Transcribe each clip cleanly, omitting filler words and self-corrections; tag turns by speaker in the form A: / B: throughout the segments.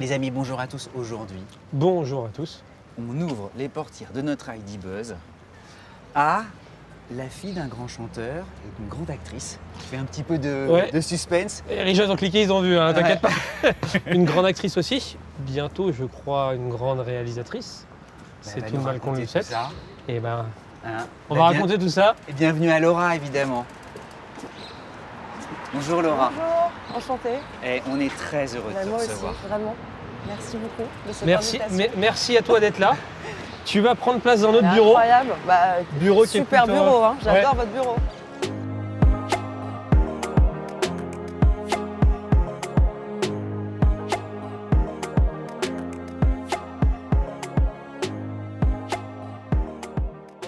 A: Les amis, bonjour à tous. Aujourd'hui,
B: Bonjour à tous.
A: on ouvre les portières de notre ID Buzz à la fille d'un grand chanteur et d'une grande actrice. Je fais un petit peu de suspense.
B: Et les gens ont cliqué, ils ont vu, hein, t'inquiète
A: Ouais.
B: pas. Une grande actrice aussi. Bientôt, je crois, une grande réalisatrice. C'est
A: Elle va
B: tout
A: nous
B: mal qu'on le
A: raconter tout
B: sait.
A: ça,
B: Et ben,
A: hein.
B: on va raconter tout ça.
A: Et bienvenue à Laura, évidemment. Bonjour Laura.
C: Bonjour, enchantée.
A: Et on est très heureux de te
C: Moi aussi,
A: recevoir.
C: vraiment. Merci beaucoup de cette
B: Merci,
C: invitation.
B: merci à toi d'être là. Tu vas prendre place dans notre bureau.
C: Incroyable. Bah,
B: Bureau qui est
C: super
B: plutôt-
C: bureau, hein. J'adore
B: Ouais.
C: votre bureau.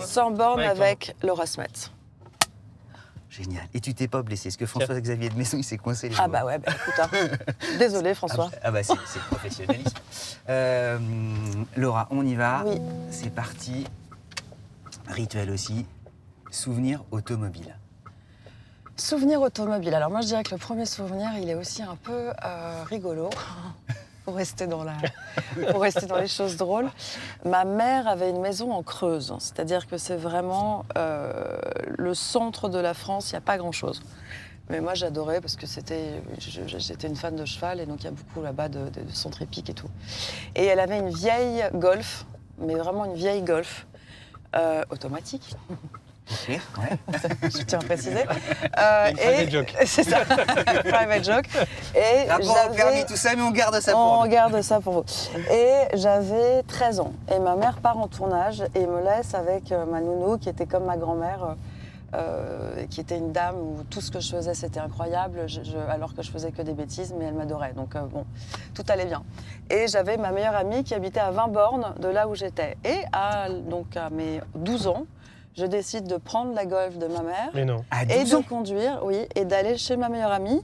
C: Sans borne
B: Ouais,
C: avec Laura Smet.
A: Génial. Et tu t'es pas blessé, parce que François-Xavier de Maison, il s'est coincé les
C: Ah
A: doigts.
C: bah ouais, bah écoute, hein. Désolée François.
A: Ah bah c'est le professionnalisme. Laura, on y va.
C: Oui.
A: C'est parti. Rituel aussi. Souvenir automobile.
C: Souvenir automobile. Alors moi je dirais que le premier souvenir, il est aussi un peu rigolo. Pour rester dans les choses drôles. Ma mère avait une maison en Creuse, c'est-à-dire que c'est vraiment le centre de la France, il n'y a pas grand-chose. Mais moi j'adorais parce que j'étais une fan de cheval et donc il y a beaucoup là-bas de centres épiques et tout. Et elle avait une vieille Golf, mais vraiment une vieille Golf automatique.
A: Ok, ouais.
C: Je tiens à préciser.
B: private joke.
C: C'est ça, private joke. Et
A: Rapport au
C: j'avais-
A: permis, tout ça, mais on garde ça pour
C: on
A: nous.
C: garde ça pour vous. Et j'avais 13 ans. Et ma mère part en tournage et me laisse avec ma nounou, qui était comme ma grand-mère, qui était une dame où tout ce que je faisais, c'était incroyable, alors que je faisais que des bêtises, mais elle m'adorait. Donc bon, tout allait bien. Et j'avais ma meilleure amie qui habitait à 20 bornes de là où j'étais. Et donc à mes 12 ans, je décide de prendre la Golf de ma mère
B: Mais non.
A: À
C: et
A: 12
C: de
A: ans.
C: conduire, oui, et d'aller chez ma meilleure amie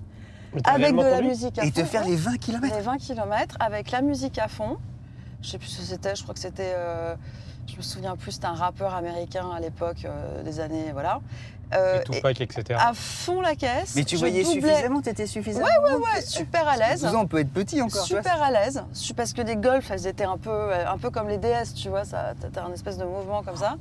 B: Mais t'as
C: avec de
B: réellement
C: la
B: conduit
C: musique à fond.
A: Et te faire
C: ouais.
A: les 20 km.
C: Les 20 km avec la musique à fond. Je sais plus ce que c'était, je crois que c'était. Je me souviens plus, c'était un rappeur américain à l'époque, des années. Voilà.
B: Et
C: Et
B: Tupac, etc.
C: à fond la caisse.
A: Mais tu
C: je
A: voyais
C: doublais.
A: suffisamment, t'étais suffisamment.
C: Ouais, super à l'aise.
A: 12 ans, on peut être petit encore, tu vois.
C: Super à l'aise. Parce que des Golf, elles étaient un peu comme les DS, tu vois, t'as un espèce de mouvement comme ça.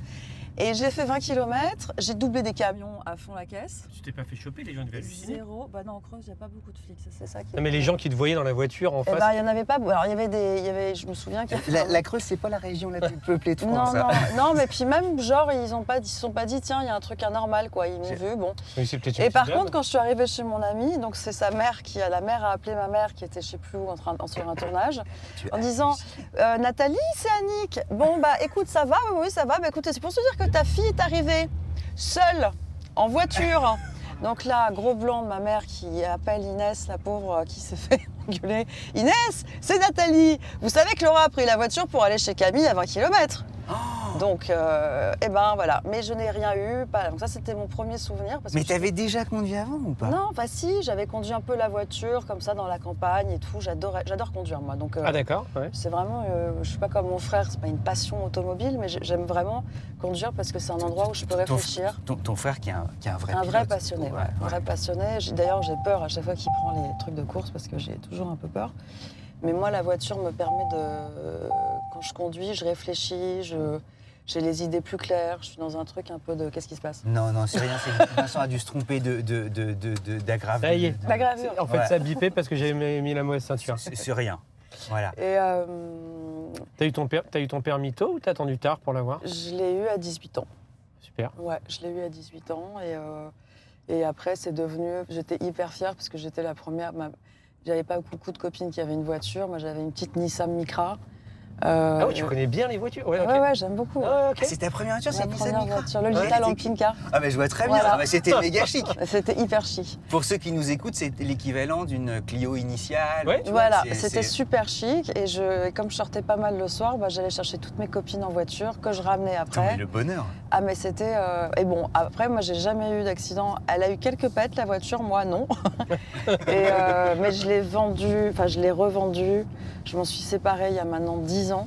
C: Et j'ai fait 20 km, j'ai doublé des camions à fond la caisse.
B: Tu t'es pas fait choper, les gens devaient halluciner.
C: Zéro. Bah non, en Creuse, il n'y a pas beaucoup de flics, c'est ça qui.
B: Non, mais les gens qui te voyaient dans la voiture en
C: Eh
B: face.
C: ben, il n'y en avait pas. Alors, il y avait, je me souviens qu'il y avait.
A: La Creuse, c'est pas la région la plus peuplée de
C: Non,
A: France. hein.
C: non, mais puis même, genre, ils se sont pas dit, tiens, il y a un truc anormal, quoi. Ils m'ont vu, bon.
B: Oui, c'est peut-être une
C: Et par
B: petite
C: contre,
B: dame.
C: quand je suis arrivée chez mon amie, donc c'est la mère a appelé ma mère qui était je sais plus où sur un tournage, en disant, Nathalie, c'est Annick. Bon, bah écoute, ça va, oui, ça va. Bah écoute, c'est pour se dire que ta fille est arrivée seule, en voiture. Donc là, gros blanc de ma mère qui appelle Inès, la pauvre, qui s'est fait engueuler. Inès, c'est Nathalie. Vous savez que Laura a pris la voiture pour aller chez Camille à 20 km. Donc, eh ben voilà. Mais je n'ai rien eu. Donc ça, c'était mon premier souvenir. Parce
A: Mais
C: que
A: t'avais déjà conduit avant ou pas?
C: Non, enfin si, j'avais conduit un peu la voiture, comme ça, dans la campagne et tout. J'adore conduire, moi. Donc,
B: Ah, d'accord. Ouais.
C: c'est vraiment, je suis pas comme mon frère, c'est pas une passion automobile, mais j'aime vraiment conduire parce que c'est un endroit où je peux réfléchir.
A: Ton frère qui est un vrai
C: Un
A: pilote.
C: vrai passionné,
A: Ouais,
C: ouais. Un vrai passionné. D'ailleurs, j'ai peur à chaque fois qu'il prend les trucs de course parce que j'ai toujours un peu peur. Mais moi, la voiture me permet de... Quand je conduis, je réfléchis, j'ai les idées plus claires, je suis dans un truc un peu de... Qu'est-ce qui se passe?
A: Non, c'est rien. Vincent a dû se tromper d'aggrave.
B: Ça y est.
C: La gravure.
B: En fait,
A: Ouais.
B: ça a bipé parce que j'ai mis la mauvaise ceinture.
A: C'est rien. Voilà.
C: Et
B: T'as eu ton permis tôt ou t'as attendu tard pour l'avoir?
C: je l'ai eu à 18 ans.
B: Super.
C: Ouais, je l'ai eu à 18 ans et après c'est devenu... J'étais hyper fière parce que j'étais la première... J'avais pas beaucoup de copines qui avaient une voiture. Moi, j'avais une petite Nissan Micra.
B: Ah oui, tu connais bien les voitures. Ouais, ok.
C: Ouais, j'aime beaucoup.
B: Ah, ok.
A: Ah, c'est ta première voiture, c'est
C: Ma
A: une Nissan
C: première
A: Micra.
C: voiture, le
A: Ouais,
C: Lita
A: t'es-
C: Lamping Car.
A: Ah, mais je vois très bien.
C: Voilà.
A: Ah, bah, c'était méga chic.
C: C'était hyper chic.
A: Pour ceux qui nous écoutent, c'est l'équivalent d'une Clio initiale.
B: Ouais.
A: tu vois,
C: Voilà,
A: c'est-
C: c'était
A: c'est-
C: super chic et comme je sortais pas mal le soir, bah, j'allais chercher toutes mes copines en voiture que je ramenais
A: Attends, mais
C: après.
A: le bonheur.
C: Ah mais c'était... Et bon, après moi j'ai jamais eu d'accident. Elle a eu quelques pètes la voiture, moi non. Mais je l'ai vendue, enfin je l'ai revendue. Je m'en suis séparée il y a maintenant 10 ans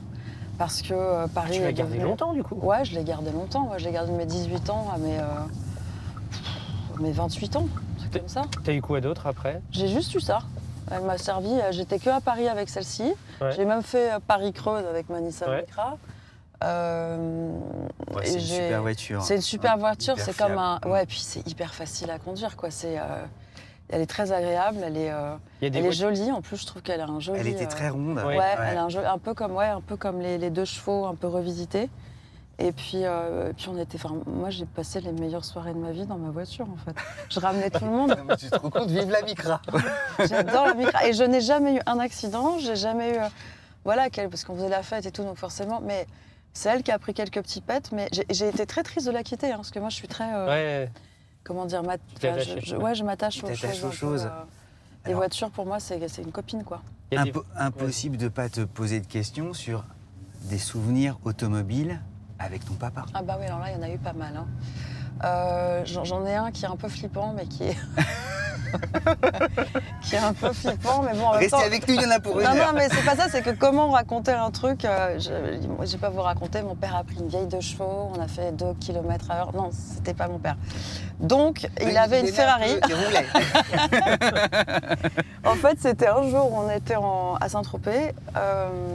C: parce que Paris...
B: Tu l'as
C: est
B: gardé
C: devenu-
B: longtemps du coup.
C: Ouais, je l'ai gardé longtemps. Ouais, je l'ai gardé de mes 18 ans à mes 28 ans, un truc comme ça.
B: T'as eu quoi d'autre après?
C: J'ai juste eu ça. Elle m'a servi. J'étais que à Paris avec celle-ci.
B: Ouais.
C: J'ai même fait Paris-Creuse avec ma Nissan
B: Ouais.
C: Micra.
A: C'est une super voiture.
C: C'est une super voiture.
A: Hyper
C: C'est comme
A: fiable.
C: un. Ouais, puis c'est hyper facile à conduire, quoi. Elle est très agréable. Elle est jolie. En plus, je trouve qu'elle a un joli.
A: Elle était très ronde.
B: Ouais.
C: Ouais, elle a un peu comme les 2 chevaux, un peu revisités. Et puis moi, j'ai passé les meilleures soirées de ma vie dans ma voiture, en fait. Je ramenais tout le monde.
A: Non, mais tu te rends compte, vive la Micra.
C: J'adore la Micra. Et je n'ai jamais eu un accident. J'ai jamais eu. Voilà, parce qu'on faisait la fête et tout, donc forcément. Mais c'est elle qui a pris quelques petits pets. Mais j'ai été très triste de la quitter, parce que moi, je suis très.
B: Ouais.
C: Comment dire je m'attache aux
A: t'attaches aux
C: choses.
A: choses.
C: Les
A: Alors-
C: voitures, pour moi, c'est une copine, quoi.
B: Il y a des-
A: Impossible de ne pas te poser de questions sur des souvenirs automobiles avec ton papa.
C: Ah bah oui, alors là, il y en a eu pas mal. Hein. J'en ai un qui est un peu flippant, mais qui est... qui est un peu flippant, mais bon, en même
A: Restez
C: temps...
A: avec nous, il y en a pour une
C: Non,
A: heure.
C: non, mais c'est pas ça, c'est que comment raconter un truc je vais pas vous raconter, mon père a pris une vieille 2 chevaux, on a fait 2 km/h. Non, c'était pas mon père. Donc, il avait une Ferrari.
A: Il roulait.
C: En fait, c'était un jour où on était à Saint-Tropez,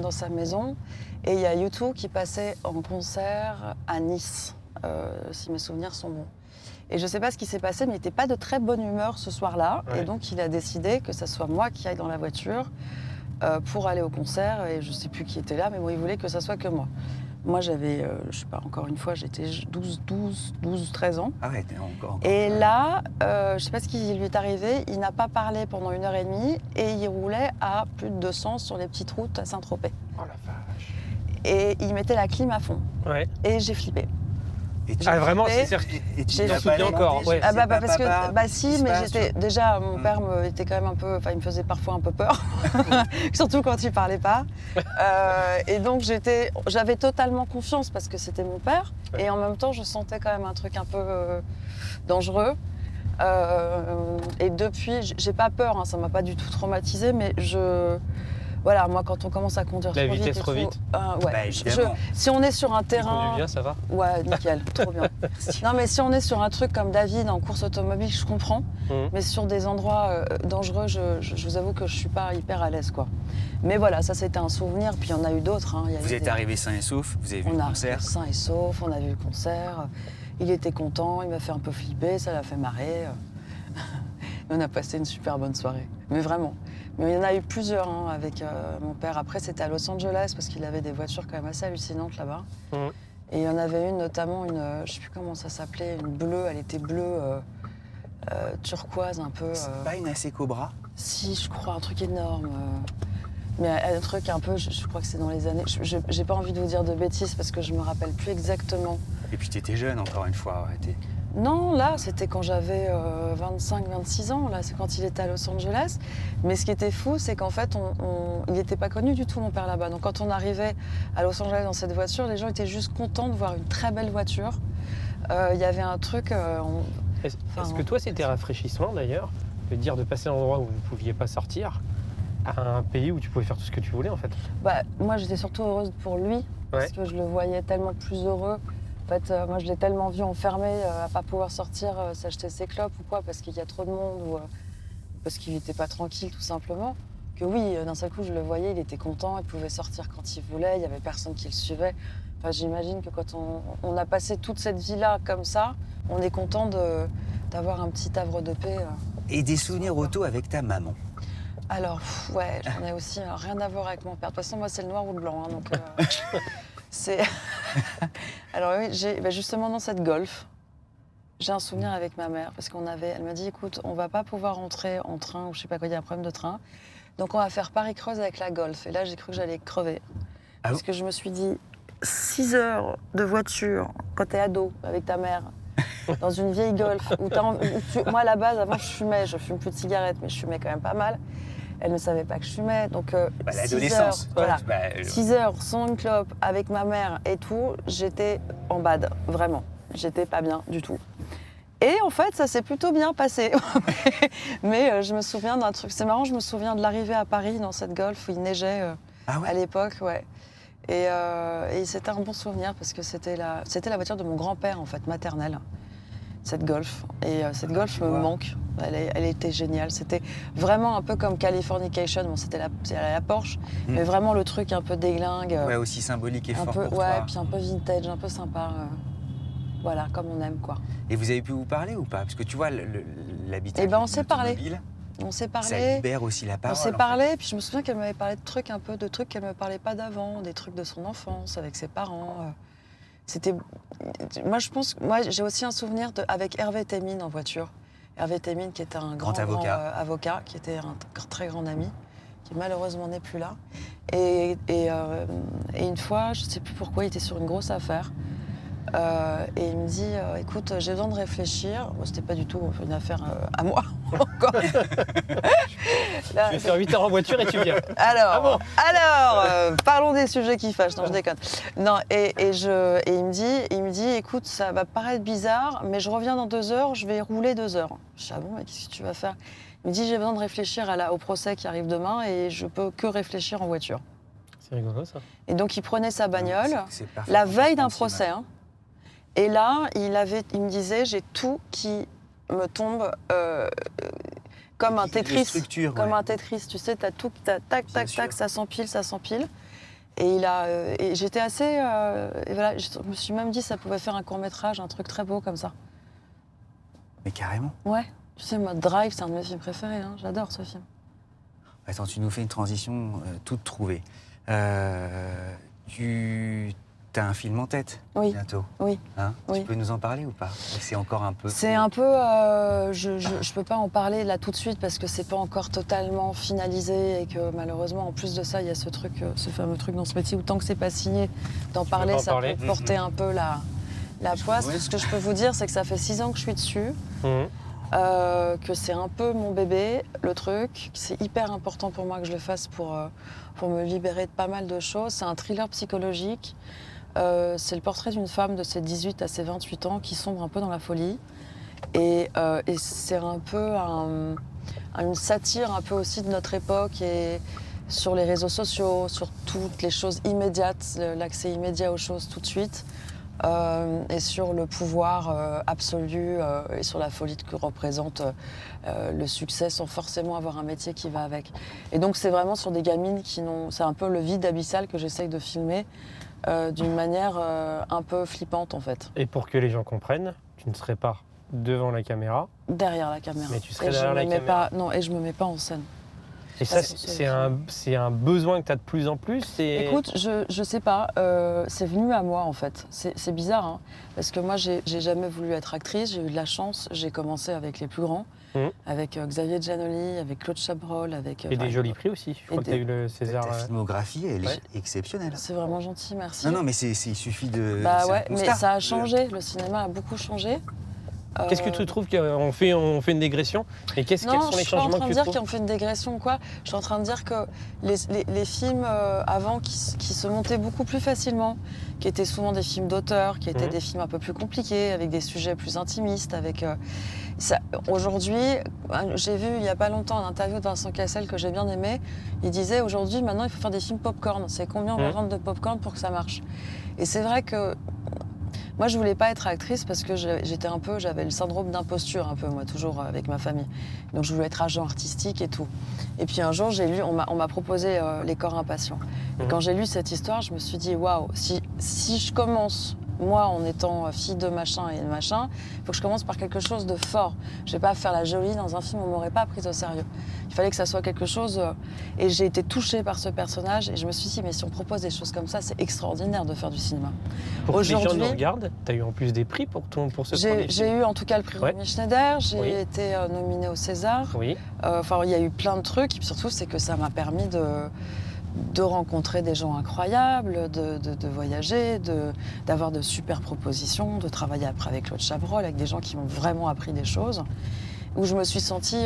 C: dans sa maison, et il y a U2 qui passait en concert à Nice, si mes souvenirs sont bons. Et je ne sais pas ce qui s'est passé, mais il n'était pas de très bonne humeur ce soir-là.
B: Ouais.
C: Et donc, il a décidé que ce soit moi qui aille dans la voiture pour aller au concert. Et je ne sais plus qui était là, mais bon, il voulait que ça soit que moi. Moi, j'avais, je ne sais pas, encore une fois, j'étais 12-13 ans.
A: Ah ouais, t'es encore.
C: Et là, je ne sais pas ce qui lui est arrivé, il n'a pas parlé pendant 1h30 et il roulait à plus de 200 sur les petites routes à Saint-Tropez.
B: Oh la vache.
C: Et il mettait la clim à fond.
B: Ouais.
C: Et j'ai flippé.
A: Et tu-
B: Ah vraiment,
C: flippé.
A: et tu
C: J'ai
A: l'as
C: flippé
A: pas
B: encore,
A: demandé,
B: ouais.
C: Ah bah,
A: c'est pas
C: parce
A: papa,
C: que bah
A: qu'est-ce qui
C: si,
A: se
C: mais
A: passe,
C: j'étais déjà mon
A: Mm.
C: père était quand même un peu, enfin il me faisait parfois un peu peur, surtout quand il parlait pas. Et donc j'avais totalement confiance parce que c'était mon père,
B: Ouais.
C: et en même temps je sentais quand même un truc un peu dangereux. Et depuis, j'ai pas peur, hein, ça m'a pas du tout traumatisée, mais voilà, moi quand on commence à conduire
B: La
C: trop vite,
B: vitesse
C: et
B: trop
C: tout,
B: vite.
C: ouais,
A: Bah, évidemment.
C: si on est sur un
B: Tu conduis
C: terrain,
B: bien, ça va.
C: ouais, nickel, trop bien. Non, mais si on est sur un truc comme David en course automobile, je comprends.
B: Mhm.
C: Mais sur des endroits dangereux, je vous avoue que je suis pas hyper à l'aise, quoi. Mais voilà, ça c'était un souvenir. Puis il y en a eu d'autres. Hein. Il y a
A: Vous
C: eu
A: êtes arrivé sain et sauf, vous avez vu
C: On
A: le
C: a
A: concert.
C: sain et sauf, on a vu le concert. Il était content, il m'a fait un peu flipper, ça l'a fait marrer. On a passé une super bonne soirée, mais vraiment. Mais il y en a eu plusieurs hein, avec mon père. Après, c'était à Los Angeles parce qu'il avait des voitures quand même assez hallucinantes là-bas.
B: Mhm.
C: Et il y en avait une, notamment une, je sais plus comment ça s'appelait, une bleue. Elle était bleue turquoise un peu.
A: C'est pas une AC Cobra?
C: Si, je crois, un truc énorme. Mais un truc un peu, je crois que c'est dans les années. J'ai pas envie de vous dire de bêtises parce que je me rappelle plus exactement.
A: Et puis t'étais jeune encore une fois. Ouais,
C: Non, là, c'était quand j'avais 25-26 ans. Là, c'est quand il était à Los Angeles. Mais ce qui était fou, c'est qu'en fait, il n'était pas connu du tout, mon père, là-bas. Donc, quand on arrivait à Los Angeles dans cette voiture, les gens étaient juste contents de voir une très belle voiture. Il y avait un truc...
B: Est-ce que toi, c'était rafraîchissement d'ailleurs, de passer à un endroit où vous ne pouviez pas sortir à un pays où tu pouvais faire tout ce que tu voulais en fait?
C: Bah, moi, j'étais surtout heureuse pour lui, parce que je le voyais tellement plus heureux. En fait, moi, je l'ai tellement vu enfermé, à pas pouvoir sortir, s'acheter ses clopes ou quoi, parce qu'il y a trop de monde ou parce qu'il n'était pas tranquille, tout simplement. Que oui, d'un seul coup, je le voyais, il était content, il pouvait sortir quand il voulait, il n'y avait personne qui le suivait. Enfin, j'imagine que quand on a passé toute cette vie-là comme ça, on est content d'avoir un petit havre de paix.
A: Et des souvenirs auto avec ta maman?
C: Alors, ouais, j'en ai aussi rien à voir avec mon père. De toute façon, moi, c'est le noir ou le blanc. Hein, donc, c'est... Alors oui, justement dans cette Golf, j'ai un souvenir avec ma mère. Parce elle m'a dit, écoute, on va pas pouvoir rentrer en train, ou je sais pas quoi, il y a un problème de train. Donc on va faire Paris-Creuse avec la Golf. Et là, j'ai cru que j'allais crever.
A: Ah
C: parce que je me suis dit, 6 heures de voiture, quand t'es ado, avec ta mère, dans une vieille Golf, moi, à la base, avant, je fume plus de cigarettes, mais je fumais quand même pas mal. Elle ne savait pas que je fumais, donc 6
A: l'adolescence.
C: heures, voilà.
A: 6
C: heures sans une clope, avec ma mère et tout, j'étais en bad, vraiment. J'étais pas bien du tout. Et en fait, ça s'est plutôt bien passé. Mais je me souviens d'un truc, c'est marrant, je me souviens de l'arrivée à Paris dans cette Golf où il neigeait à l'époque, ouais. Et c'était un bon souvenir parce que c'était la voiture de mon grand-père, en fait, maternelle. cette Golf. Et cette Golf me manque. Elle était géniale. C'était vraiment un peu comme Californication. Bon, c'était la Porsche, mais vraiment le truc un peu déglingue.
A: Ouais, aussi symbolique et fort
C: peu,
A: pour toi.
C: Puis un peu vintage, un peu sympa. Voilà, comme on aime, quoi.
A: Et vous avez pu vous parler ou pas? Parce que tu vois, l'habitat.
C: Eh ben, on s'est parlé. On s'est parlé.
A: Ça libère aussi la parole.
C: On s'est parlé, puis je me souviens qu'elle m'avait parlé de trucs qu'elle ne me parlait pas d'avant, des trucs de son enfance avec ses parents. C'était. Moi, j'ai aussi un souvenir avec Hervé Temmin en voiture. Hervé Temmin, qui était un grand avocat, qui était un très grand ami, qui malheureusement n'est plus là. Et une fois, je ne sais plus pourquoi, il était sur une grosse affaire. Et il me dit, écoute, j'ai besoin de réfléchir. Bon, c'était pas du tout une affaire à moi, encore.
B: Là, je vais faire 8 heures en voiture et tu viens.
C: Alors, parlons des sujets qui fâchent. Non, je déconne. Non, et il me dit, écoute, ça va paraître bizarre, mais je reviens dans 2 heures, je vais rouler 2 heures. Je dis, ah bon, mais qu'est-ce que tu vas faire? Il me dit, j'ai besoin de réfléchir au procès qui arrive demain et je peux que réfléchir en voiture.
B: C'est rigolo, ça.
C: Et donc, il prenait sa bagnole, la veille d'un procès, hein. Et là, il me disait, j'ai tout qui me tombe comme un Tetris. Un Tetris, tu sais, t'as tout, tac, ça s'empile. Et j'étais assez... et voilà, je me suis même dit, ça pouvait faire un court-métrage, un truc très beau comme ça.
A: Mais carrément.
C: Ouais, tu sais, moi, Drive, c'est un de mes films préférés, hein. J'adore ce film.
A: Attends, tu nous fais une transition toute trouvée. Tu as un film en tête bientôt.
C: Oui.
A: Hein,
C: oui.
A: Tu peux nous en parler ou pas? C'est encore un peu...
C: C'est un peu... je peux pas en parler là tout de suite parce que c'est pas encore totalement finalisé et que malheureusement, en plus de ça, il y a ce fameux truc dans ce métier où tant que c'est pas signé, d'en parler, ça peut porter un peu la poisse. Tout ce que je peux vous dire, c'est que ça fait 6 ans que je suis dessus. Que c'est un peu mon bébé, le truc. C'est hyper important pour moi que je le fasse pour me libérer de pas mal de choses. C'est un thriller psychologique. C'est le portrait d'une femme de ses 18 à ses 28 ans qui sombre un peu dans la folie. Et c'est un peu une satire un peu aussi de notre époque et sur les réseaux sociaux, sur toutes les choses immédiates, l'accès immédiat aux choses tout de suite. Et sur le pouvoir absolu et sur la folie que représente le succès sans forcément avoir un métier qui va avec. Et donc c'est vraiment sur des gamines c'est un peu le vide abyssal que j'essaye de filmer d'une manière un peu flippante en fait.
B: Et pour que les gens comprennent, tu ne serais pas devant la caméra.
C: Derrière la caméra.
B: Mais tu serais derrière la caméra.
C: Non, et je me mets pas en scène.
B: Et ça, c'est un besoin que tu as de plus en plus
C: Écoute, je sais pas, c'est venu à moi en fait. C'est bizarre, hein, parce que moi, j'ai jamais voulu être actrice, j'ai eu de la chance, j'ai commencé avec les plus grands, avec Xavier Giannoli, avec Claude Chabrol, avec...
B: et des jolis prix aussi, je crois que tu as eu le César.
A: Ta filmographie, elle est exceptionnelle.
C: C'est vraiment gentil, merci.
A: Non, mais il suffit de...
C: Bah ouais, mais ça a changé, le cinéma a beaucoup changé.
B: Qu'est-ce que tu trouves qu'on fait une dégression? Et quels sont les changements que tu trouves?
C: Non, je suis pas en train de dire qu'on fait une dégression ou quoi. Je suis en train de dire que les films avant qui se montaient beaucoup plus facilement, qui étaient souvent des films d'auteur, qui étaient des films un peu plus compliqués, avec des sujets plus intimistes, avec... Aujourd'hui, j'ai vu il y a pas longtemps une interview de Vincent Cassel que j'ai bien aimé. Il disait aujourd'hui, maintenant, il faut faire des films popcorn. C'est combien on va vendre de popcorn pour que ça marche? Et c'est vrai que moi, je voulais pas être actrice parce que j'avais le syndrome d'imposture un peu, moi, toujours avec ma famille. Donc, je voulais être agent artistique et tout. Et puis un jour, on m'a proposé Les Corps Impatients. Et quand j'ai lu cette histoire, je me suis dit, waouh, si je commence, moi, en étant fille de machin et de machin, il faut que je commence par quelque chose de fort. Je vais pas faire la jolie dans un film où on m'aurait pas prise au sérieux. Il fallait que ça soit quelque chose... Et j'ai été touchée par ce personnage et je me suis dit, mais si on propose des choses comme ça, c'est extraordinaire de faire du cinéma.
B: Pour que les gens nous regardent, tu as eu en plus des prix pour ce premier film.
C: J'ai eu en tout cas le prix Romy Schneider, j'ai été nominée au César.
B: Oui.
C: Enfin, il y a eu plein de trucs. Et puis surtout, c'est que ça m'a permis de rencontrer des gens incroyables, de voyager, d'avoir de super propositions, de travailler après avec Claude Chabrol, avec des gens qui m'ont vraiment appris des choses, où je me suis sentie...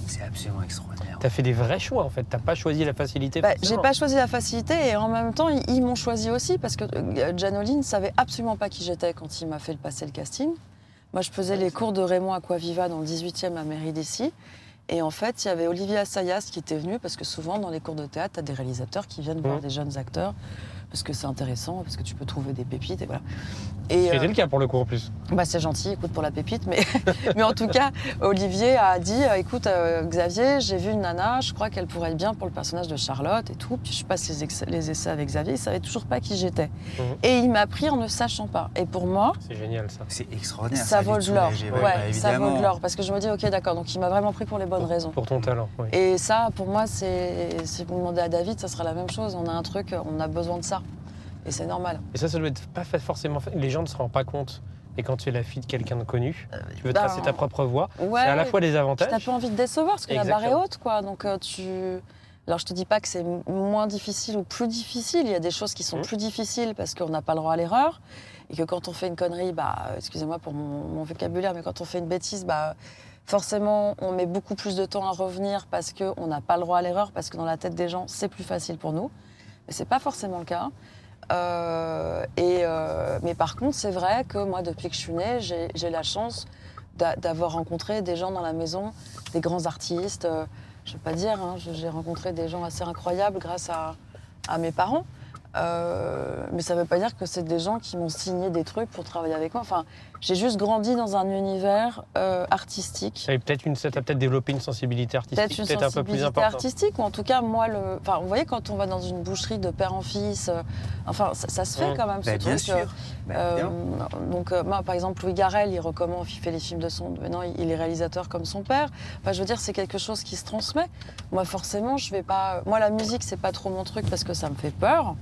A: C'est absolument extraordinaire.
B: Tu as fait des vrais choix, en fait. Tu n'as pas choisi la facilité.
C: J'ai pas choisi la facilité et en même temps, ils m'ont choisi aussi parce que Giannoli ne savait absolument pas qui j'étais quand il m'a fait passer le casting. Moi, je faisais les cours de Raymond Aquaviva dans le 18e à mairie d'Issy. Et en fait, il y avait Olivier Assayas qui était venu, parce que souvent, dans les cours de théâtre, tu as des réalisateurs qui viennent voir des jeunes acteurs parce que c'est intéressant, parce que tu peux trouver des pépites et voilà.
B: Et c'était le cas pour le coup en plus.
C: Bah c'est gentil, écoute pour la pépite, mais en tout cas, Olivier a dit, écoute Xavier, j'ai vu une nana, je crois qu'elle pourrait être bien pour le personnage de Charlotte et tout. Puis je passe les essais avec Xavier, il savait toujours pas qui j'étais. Et il m'a pris en ne sachant pas. Et pour moi,
B: c'est génial ça.
A: C'est extraordinaire.
C: Ça vaut de l'or. Ouais, ça vaut de l'or parce que je me dis ok d'accord, donc il m'a vraiment pris pour les bonnes raisons.
B: Pour ton talent. Oui.
C: Et ça, pour moi, si vous demandez à David, ça sera la même chose. On a un truc, on a besoin de ça. Et c'est normal.
B: Et ça doit être pas forcément fait. Les gens ne se rendent pas compte. Et quand tu es la fille de quelqu'un de connu, tu veux tracer ta propre voie.
C: Ouais,
B: c'est à la fois des avantages.
C: Tu n'as pas envie de décevoir parce que la barre est haute, quoi. Donc Alors je te dis pas que c'est moins difficile ou plus difficile. Il y a des choses qui sont plus difficiles parce qu'on n'a pas le droit à l'erreur. Et que quand on fait une connerie, excusez-moi pour mon vocabulaire, mais quand on fait une bêtise, forcément, on met beaucoup plus de temps à revenir parce qu'on n'a pas le droit à l'erreur, parce que dans la tête des gens, c'est plus facile pour nous. Mais c'est pas forcément le cas. Mais par contre, c'est vrai que moi, depuis que je suis née, j'ai la chance d'avoir rencontré des gens dans la maison, des grands artistes. Je ne veux pas dire, j'ai rencontré des gens assez incroyables grâce à mes parents. Mais ça ne veut pas dire que c'est des gens qui m'ont signé des trucs pour travailler avec moi. Enfin, j'ai juste grandi dans un univers artistique.
B: Et ça t'a peut-être développé une sensibilité artistique, peut-être un peu plus importante.
C: Artistique, ou en tout cas, moi, vous voyez, quand on va dans une boucherie de père en fils, ça se fait quand même, ce
A: bien
C: truc.
A: Sûr.
C: Donc, moi, par exemple, Louis Garrel, il recommande, il fait les films de son... Maintenant, il est réalisateur comme son père. Enfin, je veux dire, c'est quelque chose qui se transmet. Moi, forcément, je vais pas... Moi, la musique, c'est pas trop mon truc parce que ça me fait peur.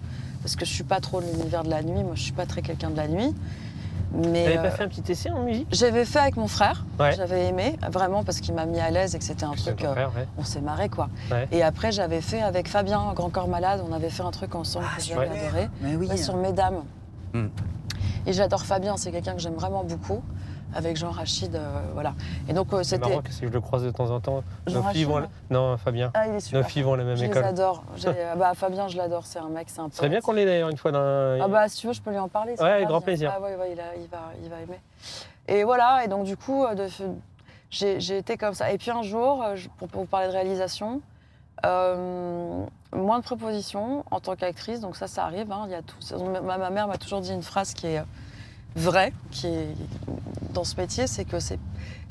C: Parce que je suis pas trop de l'univers de la nuit. Moi, je suis pas très quelqu'un de la nuit. Mais
B: t'avais pas fait un petit essai en musique?
C: J'avais fait avec mon frère.
B: Ouais.
C: J'avais aimé, vraiment, parce qu'il m'a mis à l'aise et que c'était un truc...
B: frère,
C: on s'est marré, quoi.
B: Ouais.
C: Et après, j'avais fait avec Fabien, Grand Corps Malade, on avait fait un truc ensemble que j'avais adoré.
A: Mais oui.
C: Sur Mesdames. Et j'adore Fabien, c'est quelqu'un que j'aime vraiment beaucoup. Avec Jean Rachid, voilà. Et donc
B: c'est marrant que si je le croise de temps en temps,
C: Jean Rachid,
B: non, Fabien.
C: Ah, il est super.
B: Nos filles vont à la même
C: je
B: école.
C: les adore. Fabien, je l'adore, c'est un mec, c'est un pote.
B: Ce serait bien qu'on l'ait d'ailleurs une fois dans...
C: si tu veux, je peux lui en parler.
B: Ouais, avec grand plaisir.
C: Ah ouais, il va aimer. Et voilà, et donc du coup, j'ai été comme ça. Et puis un jour, pour vous parler de réalisation, moins de propositions en tant qu'actrice, donc ça arrive. Il y a tout. Ma mère m'a toujours dit une phrase qui est vraie, qui est dans ce métier, c'est que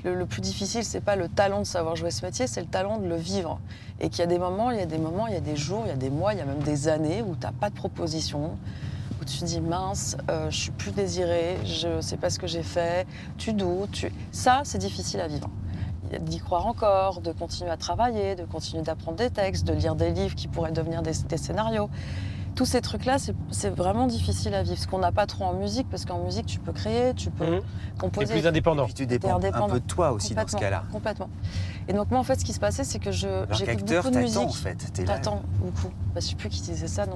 C: le plus difficile, c'est pas le talent de savoir jouer ce métier, c'est le talent de le vivre. Et qu'il y a des moments, il y a des jours, il y a des mois, il y a même des années où tu n'as pas de proposition, où tu te dis mince, je suis plus désirée, je sais pas ce que j'ai fait, tu doutes. Ça, c'est difficile à vivre. D'y croire encore, de continuer à travailler, de continuer d'apprendre des textes, de lire des livres qui pourraient devenir des scénarios. Tous ces trucs-là, c'est vraiment difficile à vivre. Ce qu'on n'a pas trop en musique, parce qu'en musique, tu peux créer, tu peux composer.
B: C'est plus indépendant.
A: Et puis tu dépends un peu de toi aussi dans ce cas-là.
C: Complètement. Et donc moi, en fait, ce qui se passait, c'est que j'écoute beaucoup de musique.
A: En fait.
C: T'attends beaucoup. Je ne sais plus qui disait ça.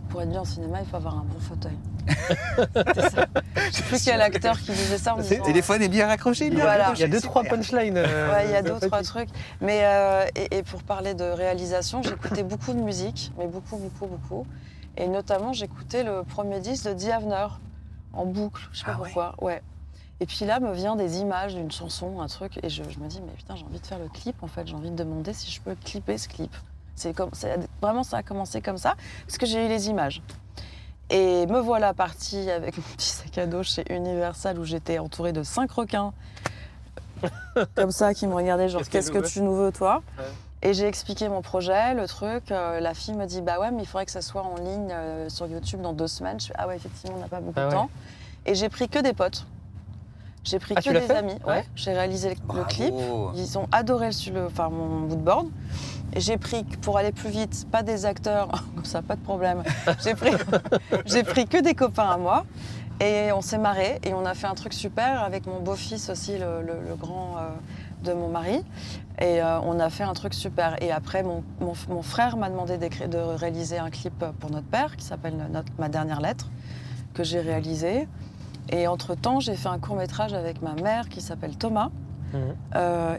C: Pour être bien au cinéma, il faut avoir un bon fauteuil. Je ne sais plus quel acteur qui disait ça.
A: Le téléphone est bien raccroché.
C: Voilà.
B: Il y a 2-3 punchlines.
C: Il y a 2-3 trucs. Mais et pour parler de réalisation, j'écoutais beaucoup de musique, mais beaucoup. Et notamment, j'écoutais le premier disque de The Avener en boucle. Je ne sais pas pourquoi. Ouais. Et puis là, me vient des images d'une chanson, un truc, et je me dis, mais putain, j'ai envie de faire le clip, en fait. J'ai envie de demander si je peux clipper ce clip. Vraiment, ça a commencé comme ça, parce que j'ai eu les images. Et me voilà partie avec mon petit sac à dos chez Universal, où j'étais entourée de 5 requins, comme ça, qui me regardaient, genre, qu'est-ce que tu nous veux, toi ? Et j'ai expliqué mon projet, le truc. La fille me dit, bah ouais, mais il faudrait que ça soit en ligne sur YouTube dans 2 semaines. Je fais, ah ouais, effectivement, on n'a pas beaucoup de temps. Et j'ai pris que des potes. J'ai pris que des amis. Ouais. J'ai réalisé le clip. Ils ont adoré mon moodboard. Et j'ai pris, pour aller plus vite, pas des acteurs, comme ça, pas de problème. J'ai pris que des copains à moi. Et on s'est marré. Et on a fait un truc super avec mon beau-fils aussi, le grand de mon mari. Et on a fait un truc super. Et après, mon frère m'a demandé de réaliser un clip pour notre père, qui s'appelle Ma dernière lettre, que j'ai réalisé. Et entre-temps, j'ai fait un court-métrage avec ma mère qui s'appelle Thomas.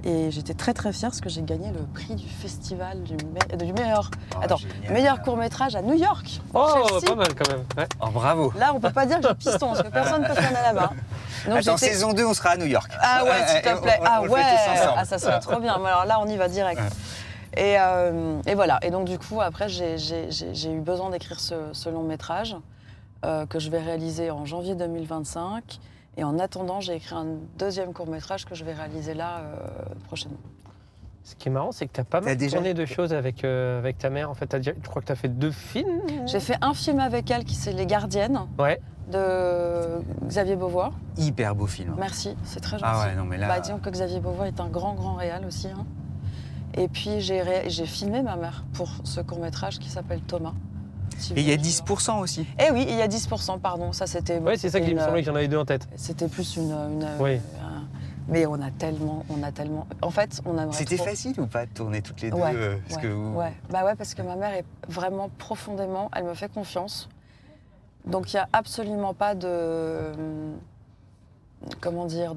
C: Et j'étais très très fière parce que j'ai gagné le prix du festival du meilleur court-métrage à New York.
B: Oh, pas mal quand même. Ouais.
A: Oh, bravo.
C: Là, on peut pas dire que j'ai piston parce que personne ne peut faire là-bas.
A: Donc, saison 2, on sera à New York.
C: Ah ouais, s'il te plaît.
A: On le fait tous ensemble.
C: Ça serait trop bien. Mais alors là, on y va direct. Et voilà. Et donc, du coup, après, j'ai eu besoin d'écrire ce long métrage que je vais réaliser en janvier 2025. Et en attendant, j'ai écrit un deuxième court métrage que je vais réaliser là prochainement.
B: Ce qui est marrant, c'est que tu n'as pas mal tourné de choses avec ta mère. En fait, je crois que tu as fait 2 films.
C: J'ai fait un film avec elle qui c'est Les Gardiennes de Xavier Beauvois.
A: Hyper beau film.
C: Merci, c'est très gentil.
A: Ah ouais, non mais là...
C: Disons que Xavier Beauvois est un grand réal aussi. Hein. Et puis j'ai filmé ma mère pour ce court-métrage qui s'appelle Thomas.
A: Et il y a 10% aussi.
C: Eh oui, il y a 10%, pardon. Ça, c'était...
B: Oui, c'est ça qui me semblait que j'en avais 2 en tête.
C: C'était plus une
B: oui.
C: Mais on a tellement... En fait, on aimerait
A: C'était
C: trop...
A: facile ou pas de tourner toutes les deux parce que vous...
C: Bah ouais, parce que ma mère est vraiment profondément... Elle me fait confiance. Donc, il n'y a absolument pas de... Comment dire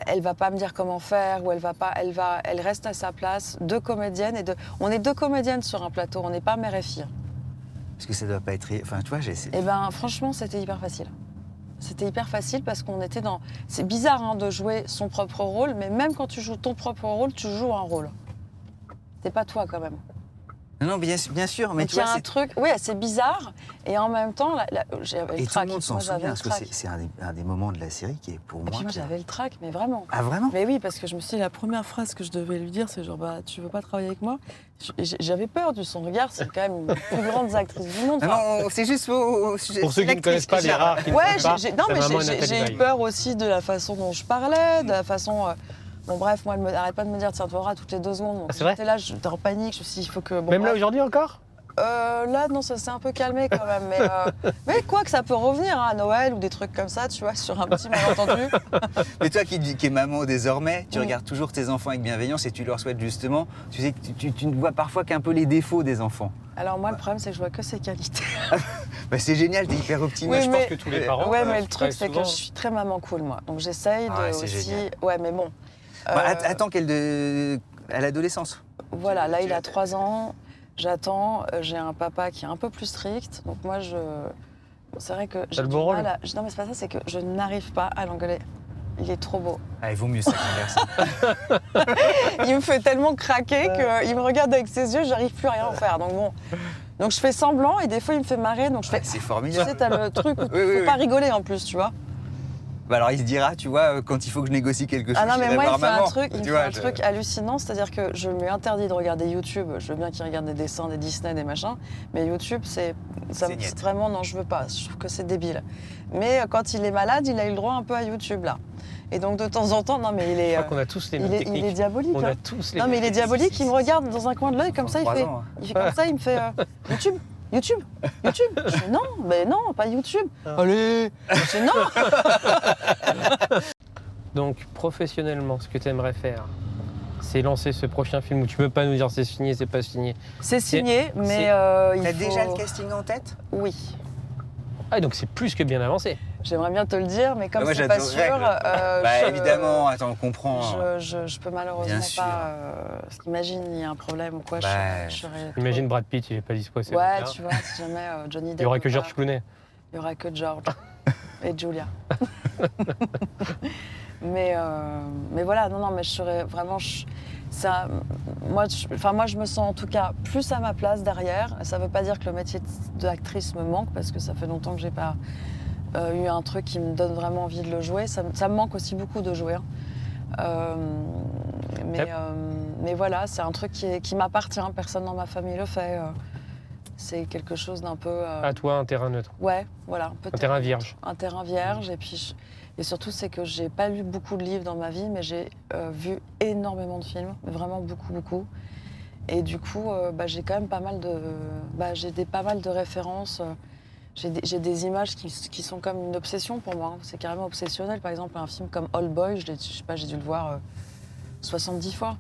C: Elle va pas me dire comment faire ou elle reste à sa place. 2 comédiennes on est 2 comédiennes sur un plateau. On n'est pas mère et fille.
A: Parce que ça doit pas être... Enfin, tu vois, j'ai essayé...
C: Eh ben, franchement, c'était hyper facile. C'était hyper facile parce qu'on était dans... C'est bizarre hein, de jouer son propre rôle, mais même quand tu joues ton propre rôle, tu joues un rôle. C'est pas toi quand même.
A: Non, bien sûr, mais
C: donc, tu vois, il y a un truc... Oui, c'est bizarre, et en même temps, j'avais le trac.
A: Et tout le monde s'en souvient, parce que c'est un des moments de la série qui est pour moi...
C: Et puis moi, j'avais le trac, mais vraiment.
A: Ah, vraiment?
C: Mais oui, parce que je me suis dit, la première phrase que je devais lui dire, c'est genre, tu veux pas travailler avec moi? J'avais peur de son regard, c'est quand même une des plus grandes actrices du monde.
A: Non, c'est juste...
B: Pour ceux qui ne connaissent pas, les rares qui ne connaissent pas,
C: non, mais j'ai eu peur aussi de la façon dont je parlais, de la façon... Bon bref, moi, elle n'arrête pas de me dire, tiens, tu verras toutes les 2 secondes. Donc,
B: c'est vrai?
C: J'étais là, j'étais en panique, je me suis dit, il faut que... Bon,
B: même là, aujourd'hui encore?
C: Là, non, ça s'est un peu calmé quand même. Mais quoi que ça peut revenir hein, à Noël ou des trucs comme ça, tu vois, sur un petit malentendu.
A: Mais toi qui es maman désormais, tu regardes toujours tes enfants avec bienveillance et tu leur souhaites justement... Tu sais que tu ne vois parfois qu'un peu les défauts des enfants.
C: Alors moi, le problème, c'est que je vois que ses qualités.
A: Bah, c'est génial, t'es hyper optimiste.
B: Oui, je pense que tous les parents...
C: Ouais, mais le truc, c'est que je suis très maman cool, moi. Donc j'essaye de aussi...
A: Génial.
C: Ouais, mais bon...
A: Attends à l'adolescence.
C: Voilà, là, il a 3 ans. J'attends. J'ai un papa qui est un peu plus strict. Donc moi, c'est vrai que j'ai
B: le beau rôle.
C: Non, mais c'est pas ça, c'est que je n'arrive pas à l'engueuler. Il est trop beau.
A: Ah, il vaut mieux ça qu'inverse.
C: Il me fait tellement craquer qu'il me regarde avec ses yeux, j'arrive plus à rien faire. Donc bon. Donc je fais semblant et des fois il me fait marrer. Donc je fais.
A: C'est formidable.
C: Tu sais, t'as le truc où faut pas rigoler en plus, tu vois.
A: Bah alors il se dira, tu vois, quand il faut que je négocie quelque chose,
C: ah non, mais moi, il fait
A: maman.
C: Il fait un truc hallucinant, c'est-à-dire que je lui interdis de regarder YouTube. Je veux bien qu'il regarde des dessins, des Disney, des machins, mais YouTube, c'est vraiment, non, je veux pas. Je trouve que c'est débile. Mais quand il est malade, il a eu le droit un peu à YouTube, là. Et donc, de temps en temps, non, mais il est...
B: Je crois qu'on a tous les mêmes techniques.
C: Il est diabolique.
B: On
C: hein.
B: a tous les
C: non, mais il est diabolique, il me regarde dans un coin de l'œil, comme ça, il fait comme ça, il me fait YouTube. YouTube. Je fais non, mais non, pas YouTube. Allez. Je fais non.
B: Donc, professionnellement, ce que tu aimerais faire, c'est lancer ce prochain film où tu peux pas nous dire c'est signé, c'est pas signé.
C: C'est signé, mais
A: T'as déjà le casting en tête?
C: Oui.
B: Ah, donc c'est plus que bien avancé.
C: J'aimerais bien te le dire, mais comme c'est pas sûr...
A: évidemment, attends, on comprend.
C: Je peux malheureusement pas... Parce qu'imagine, il y a un problème ou quoi,
B: Imagine Brad Pitt, il est pas dispo.
C: Ouais, tu vois, si jamais Johnny Depp...
B: Il y aura que George Clooney.
C: Il y aura que George et Julia. mais voilà, non, mais je serais vraiment... Moi, je me sens en tout cas plus à ma place derrière. Ça veut pas dire que le métier d'actrice me manque, parce que ça fait longtemps que j'ai pas eu un truc qui me donne vraiment envie de le jouer. Ça me manque aussi beaucoup de jouer. Mais voilà, c'est un truc qui m'appartient. Personne dans ma famille le fait. C'est quelque chose d'un peu...
B: À toi, un terrain neutre.
C: Ouais, voilà.
B: Un terrain vierge.
C: Un terrain vierge. Et surtout, c'est que j'ai pas lu beaucoup de livres dans ma vie, mais j'ai vu énormément de films, mais vraiment beaucoup, beaucoup. Et du coup, j'ai quand même pas mal de références. J'ai des images qui sont comme une obsession pour moi. C'est carrément obsessionnel. Par exemple, un film comme Old Boy, j'ai dû le voir 70 fois.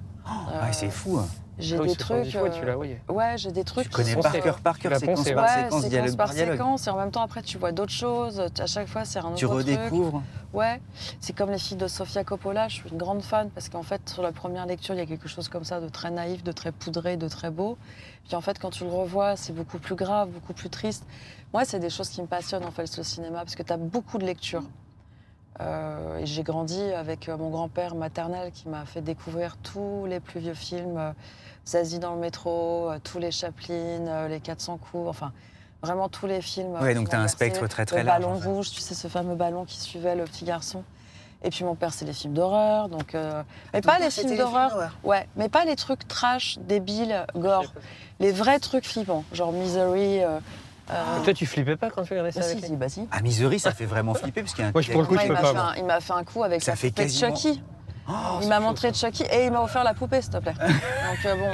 A: C'est fou.
C: J'ai des trucs.
B: Fois, tu l'as, oui.
C: Ouais, j'ai des trucs.
A: Tu connais par cœur, séquence par séquence, dialogue par dialogue.
C: Séquence, et en même temps, après, tu vois d'autres choses. À chaque fois, c'est un autre truc.
A: Tu redécouvres.
C: Ouais, c'est comme les films de Sofia Coppola. Je suis une grande fan parce qu'en fait, sur la première lecture, il y a quelque chose comme ça de très naïf, de très poudré, de très beau. Puis en fait, quand tu le revois, c'est beaucoup plus grave, beaucoup plus triste. Moi, c'est des choses qui me passionnent en fait, le cinéma, parce que tu as beaucoup de lectures. Et j'ai grandi avec mon grand-père maternel qui m'a fait découvrir tous les plus vieux films, Zazie dans le métro, tous les Chaplin, les 400 coups, enfin vraiment tous les films.
A: Ouais, donc tu as un spectre très très
C: large. Le ballon rouge, tu sais, ce fameux ballon qui suivait le petit garçon. Et puis mon père, c'est les films d'horreur, donc mais pas les films d'horreur. Ouais, mais pas les trucs trash, débiles, gore. Les vrais trucs flippants, genre Misery.
B: Toi, tu flippais pas quand tu regardais ça avec lui?
C: Bah si.
A: Ah, Misery, ça fait vraiment flipper parce qu'il y a un.
B: Moi, pour le coup, je peux pas.
C: Il m'a fait un coup avec
A: ça
C: la
A: fait
C: poupée de
A: quasiment...
C: Chucky.
A: Oh,
C: il m'a montré Chucky et il m'a offert la poupée, s'il te plaît. Donc bon.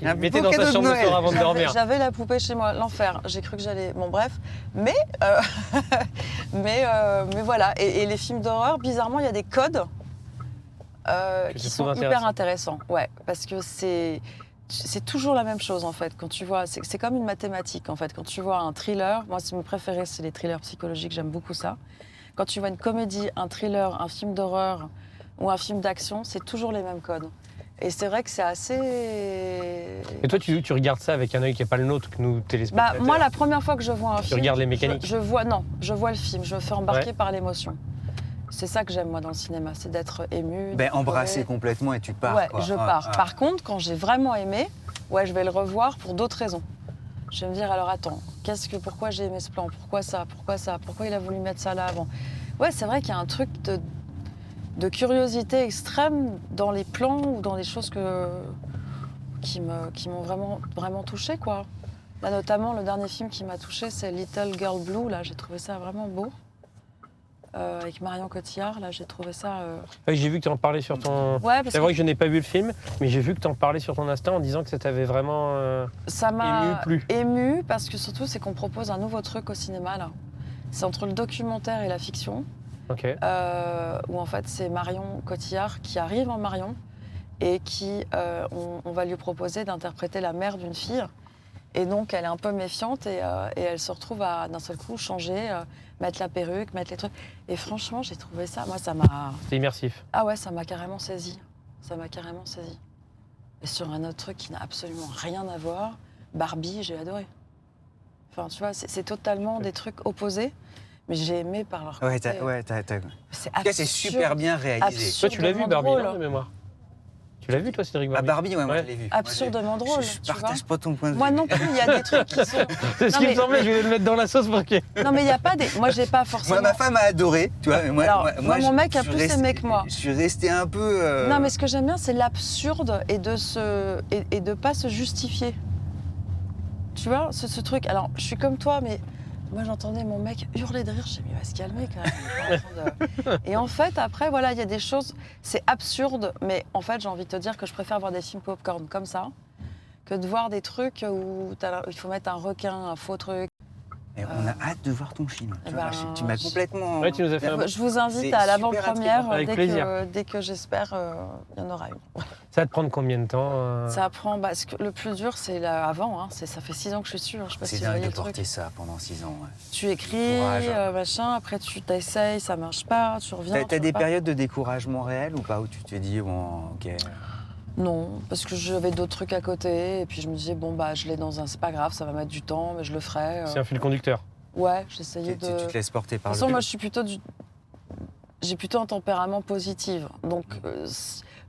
B: Il mettait dans sa chambre le soir avant de dormir.
C: J'avais la poupée chez moi, l'enfer. J'ai cru que j'allais. Bon, bref. Mais voilà. Et les films d'horreur, bizarrement, il y a des codes qui sont hyper intéressants. Ouais, parce que c'est toujours la même chose en fait. Quand tu vois, c'est comme une mathématique en fait. Quand tu vois un thriller, moi, mes préférés, c'est les thrillers psychologiques. J'aime beaucoup ça. Quand tu vois une comédie, un thriller, un film d'horreur ou un film d'action, c'est toujours les mêmes codes. Et c'est vrai que c'est assez...
B: Et toi, tu regardes ça avec un œil qui n'est pas le nôtre, que nous, téléspectateurs.
C: Moi, la première fois que je vois un film...
B: Tu regardes les mécaniques?
C: Je vois le film, je me fais embarquer par l'émotion. C'est ça que j'aime, moi, dans le cinéma, c'est d'être ému.
A: Embrasser complètement et tu pars.
C: Ouais,
A: quoi.
C: je pars. Par contre, quand j'ai vraiment aimé, je vais le revoir pour d'autres raisons. Je vais me dire, alors attends, pourquoi j'ai aimé ce plan? Pourquoi ça? Pourquoi il a voulu mettre ça là avant? Ouais, c'est vrai qu'il y a un truc de curiosité extrême dans les plans ou dans les choses qui m'ont vraiment, vraiment touchée, quoi. Là, notamment, le dernier film qui m'a touchée, c'est Little Girl Blue. Là, j'ai trouvé ça vraiment beau. Avec Marion Cotillard, là, j'ai trouvé ça...
B: Oui, j'ai vu que tu en parlais sur ton... Ouais, c'est vrai que je n'ai pas vu le film, mais j'ai vu que tu en parlais sur ton Insta en disant que ça t'avait vraiment
C: ça m'a
B: ému
C: parce que surtout, c'est qu'on propose un nouveau truc au cinéma, là. C'est entre le documentaire et la fiction.
B: Okay.
C: Où en fait c'est Marion Cotillard qui arrive en Marion et qui on va lui proposer d'interpréter la mère d'une fille et donc elle est un peu méfiante et elle se retrouve à d'un seul coup changer, mettre la perruque, mettre les trucs et franchement j'ai trouvé ça, moi ça m'a...
B: C'est immersif.
C: Ah ouais, ça m'a carrément saisi, Et sur un autre truc qui n'a absolument rien à voir, Barbie, j'ai adoré. Enfin tu vois, c'est totalement des trucs opposés. Mais j'ai aimé par leur côté.
A: C'est absurde. C'est super bien réalisé.
B: Toi, tu l'as vu, Barbie, non, de mémoire? Tu l'as vu, toi, Cédric Barbie?
A: Barbie, moi, je l'ai vu.
C: Absurdement drôle.
A: Je partage pas ton point de vue.
C: Moi non plus, il y a des trucs qui sont...
B: C'est ce qui me semblait, je voulais le mettre dans la sauce pour qu'il...
C: Non, mais il n'y a pas des... Moi, j'ai pas forcément...
A: Moi, ma femme a adoré, tu vois.
C: Moi, mon mec a plus aimé que moi.
A: Je suis resté un peu...
C: Non, mais ce que j'aime bien, c'est l'absurde et de pas se justifier. Tu vois, ce truc... Alors, je suis comme toi, mais... Moi, j'entendais mon mec hurler de rire. Je me suis dit, il va se calmer quand même. Et en fait, après, voilà, il y a des choses, c'est absurde, mais en fait, j'ai envie de te dire que je préfère voir des films popcorn comme ça que de voir des trucs où il faut mettre un requin, un faux truc.
A: Et on a hâte de voir ton film. Tu m'as complètement...
B: Ouais, tu nous as fait
C: Je vous invite à l'avant-première dès que j'espère il y en aura une.
B: Ça va te prendre combien de temps
C: Ça prend... le plus dur, c'est avant. Ça fait 6 ans que je suis dessus.
A: C'est dingue de porter ça pendant 6 ans. Ouais.
C: Tu écris, machin, après tu t'essayes, ça marche pas, tu reviens.
A: T'as des périodes de découragement réel ou pas, où tu te dis, bon, ok...
C: Non, parce que j'avais d'autres trucs à côté et puis je me disais, je l'ai dans un... C'est pas grave, ça va mettre du temps, mais je le ferai.
B: C'est un fil conducteur.
C: Ouais, j'essayais de...
A: Tu te laisses porter par le...
C: De toute façon, moi, j'ai plutôt un tempérament positif. Donc,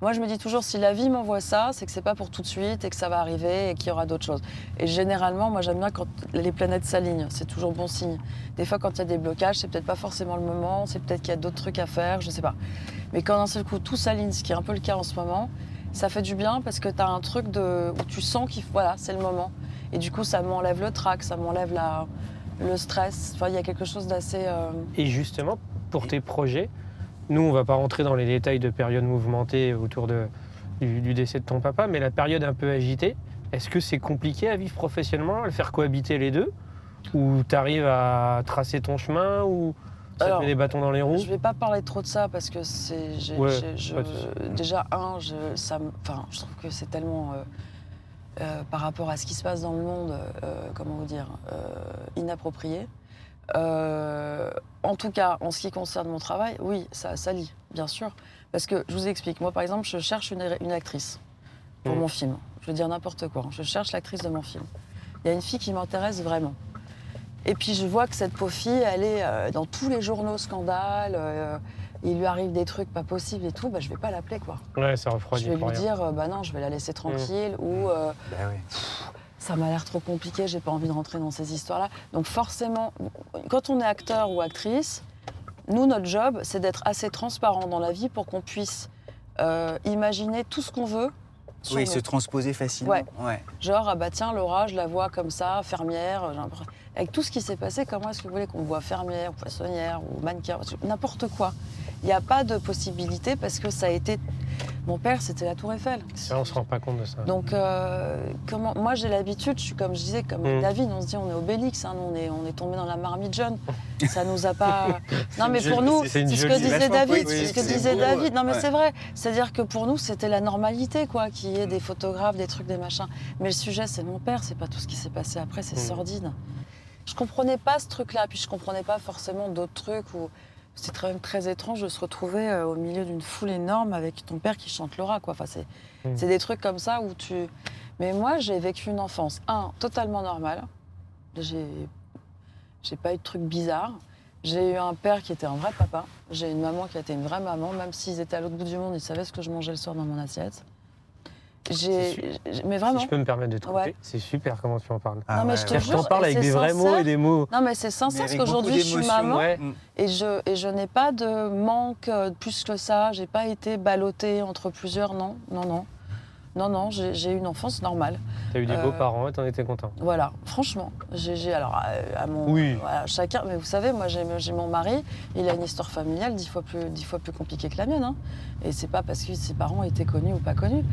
C: moi, je me dis toujours, si la vie m'envoie ça, c'est que c'est pas pour tout de suite et que ça va arriver et qu'il y aura d'autres choses. Et généralement, moi, j'aime bien quand les planètes s'alignent. C'est toujours bon signe. Des fois, quand il y a des blocages, c'est peut-être pas forcément le moment, c'est peut-être qu'il y a d'autres trucs à faire, je sais pas. Mais quand d'un seul coup, tout s'aligne, ce qui est un peu le cas en ce moment, ça fait du bien parce que tu as un truc où tu sens voilà, c'est le moment. Et du coup, ça m'enlève le trac, ça m'enlève le stress. Enfin, il y a quelque chose d'assez...
B: Et justement, pour tes projets, nous, on va pas rentrer dans les détails de période mouvementée autour du décès de ton papa, mais la période un peu agitée, est-ce que c'est compliqué à vivre professionnellement, à le faire cohabiter les deux? Ou tu arrives à tracer ton chemin ou ça te met des bâtons dans les roues?
C: Je vais pas parler trop de ça parce que déjà, je trouve que c'est tellement... par rapport à ce qui se passe dans le monde, inapproprié. En tout cas, en ce qui concerne mon travail, oui, ça lie, bien sûr. Parce que, je vous explique, moi par exemple, je cherche une actrice pour mon film. Je veux dire n'importe quoi, je cherche l'actrice de mon film. Il y a une fille qui m'intéresse vraiment. Et puis je vois que cette pauvre fille, elle est dans tous les journaux scandales, il lui arrive des trucs pas possibles et tout, bah, je vais pas l'appeler quoi.
B: Ouais, ça refroidit.
C: Je vais lui
B: pour rien.
C: dire, bah non, je vais la laisser tranquille ou
A: Bah oui.
C: ça m'a l'air trop compliqué, j'ai pas envie de rentrer dans ces histoires-là. Donc forcément, quand on est acteur ou actrice, nous, notre job, c'est d'être assez transparent dans la vie pour qu'on puisse imaginer tout ce qu'on veut. Sur
A: Oui,
C: nous.
A: se transposer facilement.
C: Ouais. Genre, ah bah tiens, Laura, je la vois comme ça, fermière. Avec tout ce qui s'est passé, comment est-ce que vous voulez qu'on voit fermière, ou poissonnière, ou mannequin, n'importe quoi. Il n'y a pas de possibilité parce que ça a été... Mon père, c'était la Tour Eiffel.
B: Ça, on se rend pas compte de ça.
C: Donc, moi, j'ai l'habitude, je suis comme je disais, comme avec David, on se dit, on est Obélix, hein, nous, on est tombé dans la marmite jaune. Ça nous a pas... Non, mais pour nous, c'est ce que disait David. C'est ce que disait David. Non, mais c'est vrai. C'est-à-dire que pour nous, c'était la normalité, quoi, qu'il y ait des photographes, des trucs, des machins. Mais le sujet, c'est mon père, c'est pas tout ce qui s'est passé après, c'est sordide. Je comprenais pas ce truc-là, puis je comprenais pas forcément d'autres trucs où... C'est quand même très étrange de se retrouver au milieu d'une foule énorme avec ton père qui chante Laura, quoi. Enfin, c'est des trucs comme ça où tu... Mais moi, j'ai vécu une enfance, totalement normale. J'ai pas eu de trucs bizarres. J'ai eu un père qui était un vrai papa. J'ai une maman qui a été une vraie maman. Même s'ils étaient à l'autre bout du monde, ils savaient ce que je mangeais le soir dans mon assiette. Mais vraiment.
B: Si je peux me permettre de te couper,
C: Ouais.
B: c'est super comment tu en parles.
C: Non, mais je te
B: Tu en
C: jure,
B: parles
C: et
B: avec
C: c'est
B: des vrais mots
C: sincère.
B: et des mots.
C: Non, mais c'est sincère parce
A: avec
C: qu'aujourd'hui,
A: beaucoup
C: je suis
A: d'émotions.
C: maman.
B: Ouais.
C: Et je n'ai pas de manque plus que ça. J'ai pas été ballottée entre plusieurs. Non. J'ai eu une enfance normale.
B: T'as eu des beaux-parents et t'en étais content.
C: Voilà, franchement. Alors, à mon,
B: Oui.
C: voilà, chacun. Mais vous savez, moi, j'ai mon mari. Il a une histoire familiale 10 fois plus compliquée que la mienne. Hein. Et c'est pas parce que ses parents étaient connus ou pas connus.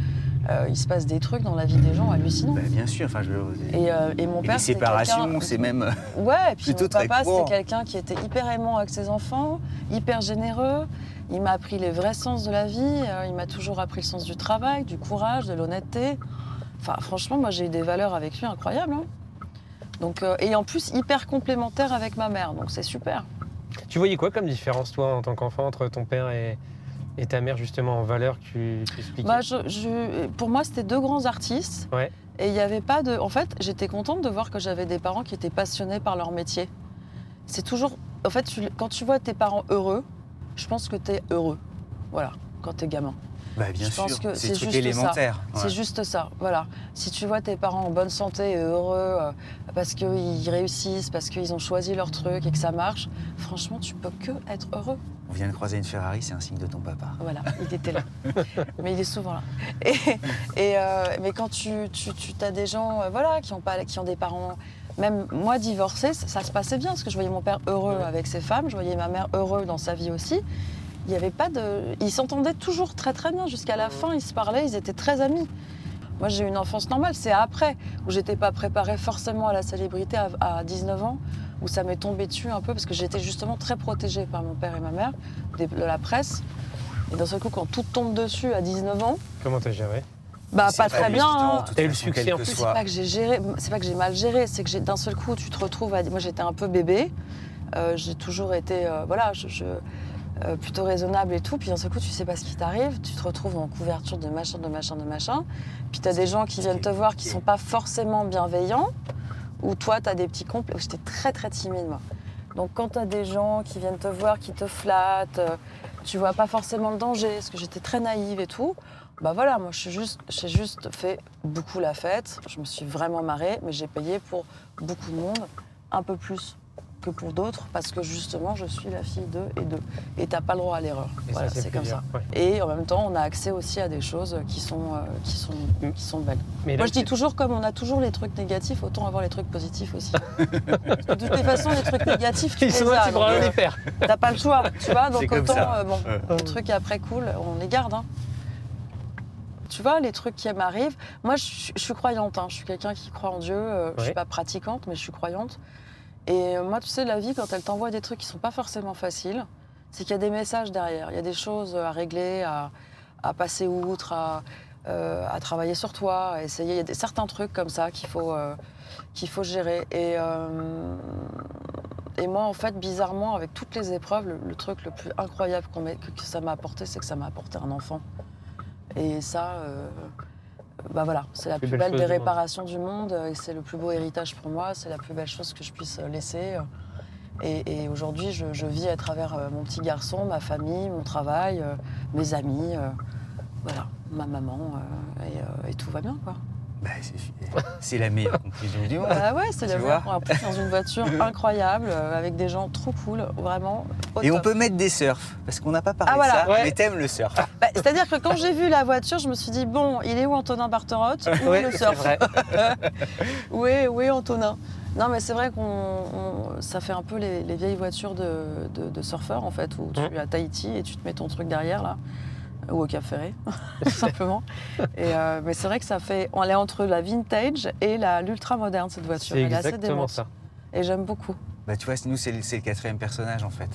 C: Il se passe des trucs dans la vie des gens hallucinants.
A: Bah, bien sûr. Enfin,
C: Et mon
A: et
C: père,
A: les
C: c'était
A: séparations,
C: quelqu'un-
A: c'est même.
C: Ouais, et puis
A: plutôt
C: mon
A: très
C: papa,
A: courant.
C: c'était quelqu'un qui était hyper aimant avec ses enfants, hyper généreux. Il m'a appris les vrais sens de la vie. Il m'a toujours appris le sens du travail, du courage, de l'honnêteté. Enfin, franchement, moi, j'ai eu des valeurs avec lui incroyables. Hein. Donc, et en plus, hyper complémentaires avec ma mère. Donc, c'est super.
B: Tu voyais quoi comme différence, toi, en tant qu'enfant, entre ton père et ta mère, justement, en valeurs que tu expliquais?
C: Bah, pour moi, c'était deux grands artistes.
B: Ouais.
C: Et il n'y avait pas de... En fait, j'étais contente de voir que j'avais des parents qui étaient passionnés par leur métier. C'est toujours... En fait, quand tu vois tes parents heureux, je pense que tu es heureux. Voilà, quand tu es gamin.
A: Bah, bien
C: Je
A: sûr.
C: pense que
A: C'est
C: c'est
A: truc
C: juste
A: élémentaire.
C: C'est
A: Ouais.
C: juste ça, voilà. Si tu vois tes parents en bonne santé et heureux parce qu'ils réussissent, parce qu'ils ont choisi leur truc et que ça marche, franchement, tu peux que être heureux.
A: On vient de croiser une Ferrari, c'est un signe de ton papa.
C: Voilà, il était là. Mais il est souvent là. Mais quand tu as des gens voilà, qui ont des parents... Même moi, divorcée, ça se passait bien parce que je voyais mon père heureux avec ses femmes, je voyais ma mère heureuse dans sa vie aussi. Il y avait pas de... Ils s'entendaient toujours très très bien. Jusqu'à la fin, ils se parlaient, ils étaient très amis. Moi, j'ai eu une enfance normale. C'est après, où j'étais pas préparée forcément à la célébrité à 19 ans, où ça m'est tombé dessus un peu, parce que j'étais justement très protégée par mon père et ma mère, de la presse. Et d'un seul coup, quand tout tombe dessus à 19 ans,
B: Comment t'as géré?
C: bah
A: C'est
C: pas très bien.
A: évident,
C: Hein.
A: de toute
B: T'as eu le
A: façon,
B: succès
A: quel
B: en
A: que
B: plus,
C: C'est
A: soit.
C: pas que j'ai géré, c'est pas que j'ai mal géré, c'est que d'un seul coup, tu te retrouves à... Moi, j'étais un peu bébé. J'ai toujours été, voilà, plutôt raisonnable et tout. Puis d'un seul coup, tu sais pas ce qui t'arrive. Tu te retrouves en couverture de machin. Puis tu as des gens qui viennent te voir qui sont pas forcément bienveillants. Ou toi, tu as des petits complexes. J'étais très, très timide, moi. Donc, quand tu as des gens qui viennent te voir, qui te flattent, tu vois pas forcément le danger, parce que j'étais très naïve et tout. Bah voilà, moi, j'ai juste fait beaucoup la fête. Je me suis vraiment marrée, mais j'ai payé pour beaucoup de monde, un peu plus que pour d'autres, parce que justement, je suis la fille d'eux et d'eux. Et t'as pas le droit à l'erreur.
B: Et
C: Voilà,
B: ça, c'est
C: c'est
B: plus
C: comme
B: dur,
C: ça.
B: ouais.
C: Et en même temps, on a accès aussi à des choses qui sont belles.
B: Mais là,
C: Moi, je dis toujours, comme on a toujours les trucs négatifs, autant avoir les trucs positifs aussi. Parce que de toute façon, les trucs négatifs, tu
B: ils
C: les
B: sont là,
C: as.
B: tu pourras
C: donc,
B: rien y faire.
C: t'as pas le choix, tu vois. Donc
A: C'est comme
C: autant,
A: ça.
C: les trucs après cool, on les garde. Hein. Tu vois, les trucs qui m'arrivent. Moi, je suis croyante. Hein. Je suis quelqu'un qui croit en Dieu. Je suis pas pratiquante, mais je suis croyante. Et moi, tu sais, la vie, quand elle t'envoie des trucs qui sont pas forcément faciles, c'est qu'il y a des messages derrière. Il y a des choses à régler, à passer outre, à travailler sur toi, à essayer. Il y a certains trucs comme ça qu'il faut gérer. Et moi, en fait, bizarrement, avec toutes les épreuves, le truc le plus incroyable que ça m'a apporté, c'est que ça m'a apporté un enfant. Et ça, bah voilà, c'est la plus
B: belle
C: belle
B: chose
C: des
B: du monde.
C: réparations du monde et c'est le plus beau héritage pour moi, c'est la plus belle chose que je puisse laisser. Et aujourd'hui, je vis à travers mon petit garçon, ma famille, mon travail, mes amis, voilà, ma maman, et tout va bien, quoi.
A: Bah, c'est la meilleure conclusion du monde.
C: Bah ouais, c'est
A: Tu
C: la
A: vois
C: vraie. En plus, dans une voiture incroyable, avec des gens trop cool, vraiment. Au
A: Et on
C: top.
A: peut mettre des surfs, parce qu'on n'a pas parlé
C: Ah, voilà.
A: de ça,
B: Ouais.
A: mais t'aimes le surf.
C: Bah, c'est-à-dire que quand j'ai vu la voiture, je me suis dit, bon, il est où Antonin Barterotte? Où est le
B: c'est
C: surf?
B: vrai.
C: Où est Antonin? Non, mais c'est vrai ça fait un peu les vieilles voitures de surfeurs, en fait, où tu es à Tahiti et tu te mets ton truc derrière, là, ou au Cap Ferré, tout simplement. Mais c'est vrai que on est entre la vintage et l'ultra moderne, cette voiture.
B: C'est
C: Elle est assez
B: exactement
C: démente.
B: ça.
C: Et j'aime beaucoup.
A: Bah, tu vois, nous, c'est le 4e personnage, en fait.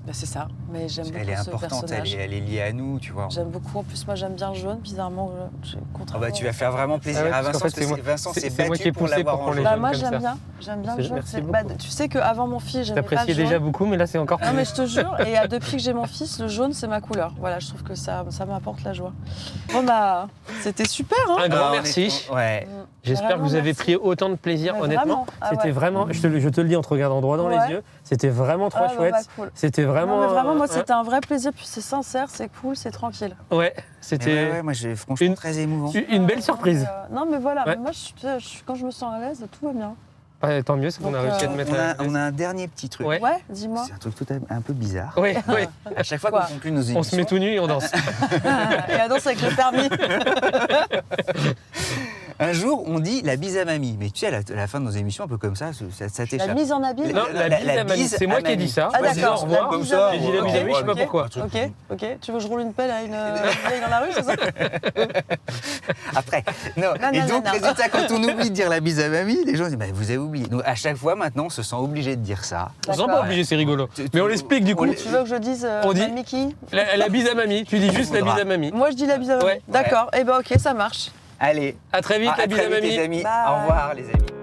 C: Bah, c'est ça, mais j'aime beaucoup
A: Elle est
C: ce
A: importante,
C: personnage.
A: elle est liée à nous, tu vois.
C: J'aime beaucoup. En plus, moi, j'aime bien le jaune, bizarrement.
A: Ah
C: Contrairement
A: bah, tu vas faire vraiment plaisir
B: Ah ouais,
A: à
B: parce qu'en
A: Vincent,
B: fait, c'est
A: parce
B: moi-
A: que Vincent
B: c'est
A: s'est
B: moi qui
A: battu
B: ai
A: pour
B: poussé
A: l'avoir
B: pour
A: en
B: qu'on les
A: jaune.
C: Bah,
B: jaune
C: moi,
B: comme ça.
C: j'aime bien le jaune.
B: Merci
C: C'est-
B: beaucoup.
C: bah, tu sais qu'avant mon fils, j'aimais pas le
B: T'appréciais
C: jaune.
B: déjà beaucoup, mais là, c'est encore
C: Non,
B: plus.
C: mais je te jure, et depuis que j'ai mon fils, le jaune, c'est ma couleur. Voilà, je trouve que ça m'apporte la joie. Bon, bah, c'était super, hein.
B: Un grand
A: Ah,
B: merci.
A: honnêtement, ouais.
B: J'espère que vous avez
C: Merci.
B: pris autant de plaisir,
C: Mais
B: honnêtement.
C: vraiment. Ah
B: C'était
C: ouais.
B: vraiment, je te le dis en te regardant droit dans
C: Ouais.
B: les yeux, c'était vraiment trop
C: Ah, bon,
B: chouette.
C: bah, cool.
B: C'était vraiment.
C: Non, mais vraiment, moi,
B: hein.
C: c'était un vrai plaisir. Puis c'est sincère, c'est cool, c'est tranquille.
B: Ouais,
A: Mais
B: c'était
A: ouais, moi, franchement,
B: une-
A: très émouvant.
B: une belle surprise.
C: Non, mais voilà,
B: Ouais.
C: mais moi, quand je me sens à l'aise, tout va bien.
B: Ouais, tant mieux, c'est qu'on a
C: Donc,
B: réussi à te mettre.
A: On a un dernier petit truc.
B: Ouais.
C: Ouais, dis-moi.
A: C'est un truc un peu bizarre.
B: Ouais, ouais.
A: À chaque fois
C: Quoi
A: qu'on conclut nos émissions,
B: On se met tout nu et on danse.
C: Et la danse avec le permis.
A: un jour, on dit la bise à mamie. Mais tu sais, à la fin de nos émissions, un peu comme ça
C: La
A: t'échappe.
C: mise en habit.
B: Non, la bise à mamie. C'est moi qui ai dit ça.
C: Ah,
B: En disant
C: d'accord.
B: au revoir.
C: La
A: comme
C: bise
A: ça,
C: à
B: J'ai dit la bise à mamie, je sais pas
C: Ok.
B: pourquoi.
C: Ok. Tu veux que je roule une pelle à une vieille dans la rue, c'est ça?
A: Après. Non.
C: Non,
A: Et
C: non,
A: donc,
C: non, non.
A: résultat, quand on oublie de dire la bise à mamie, les gens disent bah, vous avez oublié. Donc, à chaque fois, maintenant, on se sent obligé de dire ça.
B: On s'en
C: D'accord.
B: pas obligé, c'est rigolo. Mais on l'explique du coup.
C: Tu veux que je dise
B: On dit-
C: mamie qui?
B: La bise à mamie, tu dis juste la
A: Faudra.
B: bise à mamie.
C: Moi, je dis la bise à mamie.
B: Ouais.
C: D'accord. Eh ben, ok, ça marche.
A: Allez,
B: À très vite,
A: à
B: la bise
A: très
B: à
A: vite,
B: mamie.
A: les amis.
C: Bye.
A: Au revoir, les amis.